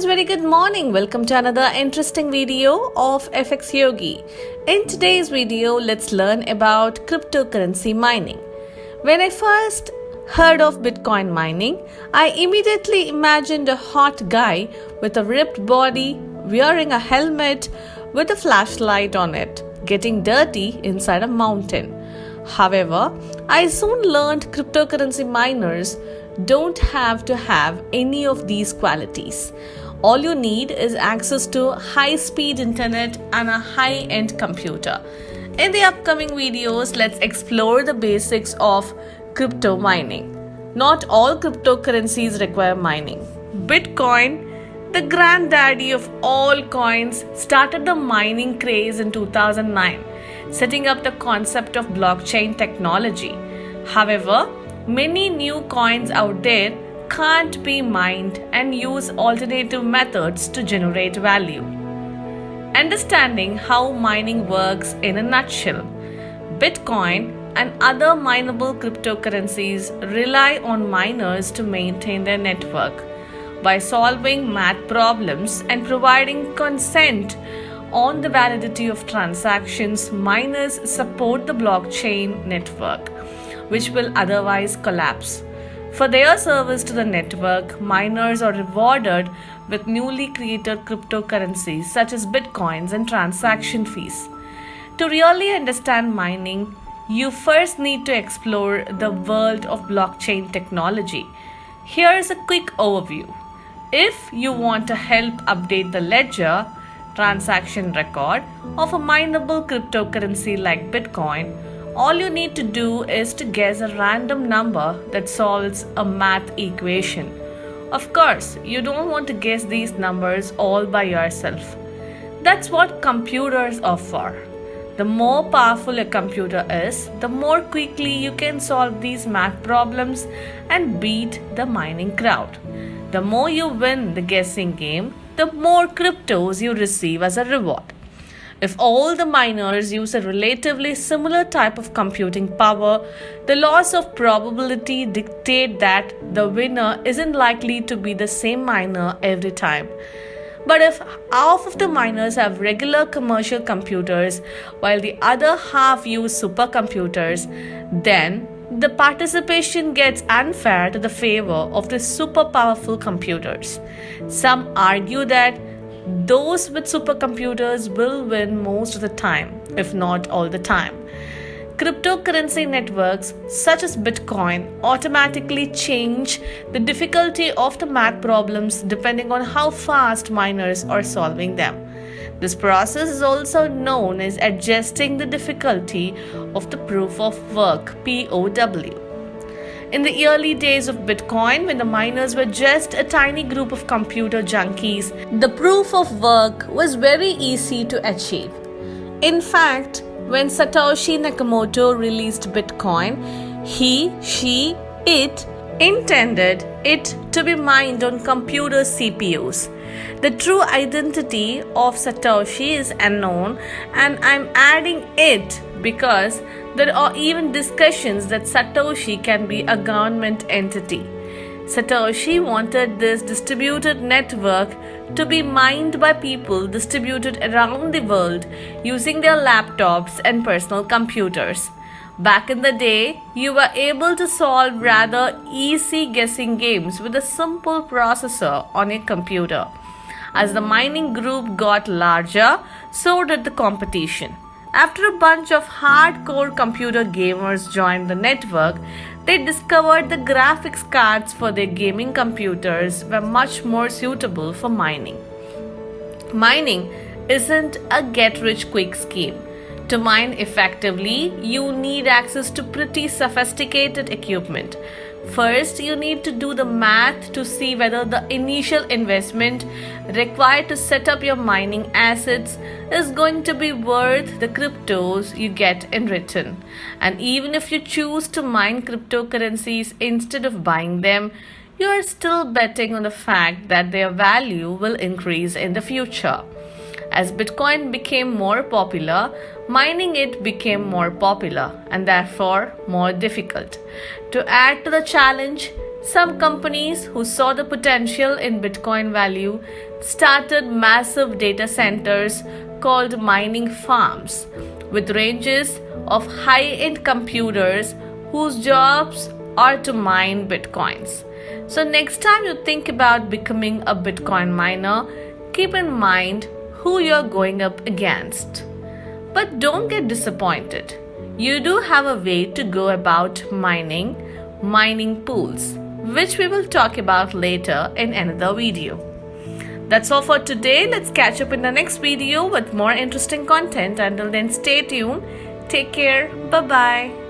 friends, very good morning. Welcome to another interesting video of FxYogi. In today's video, let's learn about cryptocurrency mining. When I first heard of Bitcoin mining, I immediately imagined a hot guy with a ripped body, wearing a helmet with a flashlight on it, getting dirty inside a mountain. However, I soon learned cryptocurrency miners don't have to have any of these qualities. All you need is access to high-speed internet and a high-end computer. In the upcoming videos, let's explore the basics of crypto mining. Not all cryptocurrencies require mining. Bitcoin, the granddaddy of all coins, started the mining craze in 2009, setting up the concept of blockchain technology. However, many new coins out there can't be mined and use alternative methods to generate value. Understanding how mining works in a nutshell. Bitcoin and other mineable cryptocurrencies rely on miners to maintain their network. By solving math problems and providing consent on the validity of transactions, miners support the blockchain network, which will otherwise collapse. For their service to the network, miners are rewarded with newly created cryptocurrencies such as bitcoins and transaction fees. To really understand mining, you first need to explore the world of blockchain technology. Here is a quick overview. If you want to help update the ledger, transaction record of a mineable cryptocurrency like Bitcoin, all you need to do is to guess a random number that solves a math equation. Of course, you don't want to guess these numbers all by yourself. That's what computers are for. The more powerful a computer is, the more quickly you can solve these math problems and beat the mining crowd. The more you win the guessing game, the more cryptos you receive as a reward. If all the miners use a relatively similar type of computing power, the laws of probability dictate that the winner isn't likely to be the same miner every time. But if half of the miners have regular commercial computers while the other half use supercomputers, then the participation gets unfair to the favor of the super powerful computers. Some argue that those with supercomputers will win most of the time, if not all the time. Cryptocurrency networks such as Bitcoin automatically change the difficulty of the math problems depending on how fast miners are solving them. This process is also known as adjusting the difficulty of the proof of work (POW). In the early days of Bitcoin, when the miners were just a tiny group of computer junkies, the proof of work was very easy to achieve. In fact, when Satoshi Nakamoto released Bitcoin, it intended it to be mined on computer CPUs. The true identity of Satoshi is unknown, and I'm adding it because there are even discussions that Satoshi can be a government entity. Satoshi wanted this distributed network to be mined by people distributed around the world using their laptops and personal computers. Back in the day, you were able to solve rather easy guessing games with a simple processor on a computer. As the mining group got larger, so did the competition. After a bunch of hardcore computer gamers joined the network, they discovered the graphics cards for their gaming computers were much more suitable for mining. Mining isn't a get-rich-quick scheme. To mine effectively, you need access to pretty sophisticated equipment. First, you need to do the math to see whether the initial investment required to set up your mining assets is going to be worth the cryptos you get in return. And even if you choose to mine cryptocurrencies instead of buying them, you are still betting on the fact that their value will increase in the future. As Bitcoin became more popular, mining it became more popular and therefore more difficult. To add to the challenge, Some companies who saw the potential in Bitcoin value started massive data centers called mining farms with ranges of high-end computers whose jobs are to mine Bitcoins. So next time you think about becoming a Bitcoin miner, keep in mind who you're going up against. But don't get disappointed. You do have a way to go about mining pools, which we will talk about later in another video. That's all for today. Let's catch up in the next video with more interesting content. Until then, stay tuned. Take care. Bye-bye.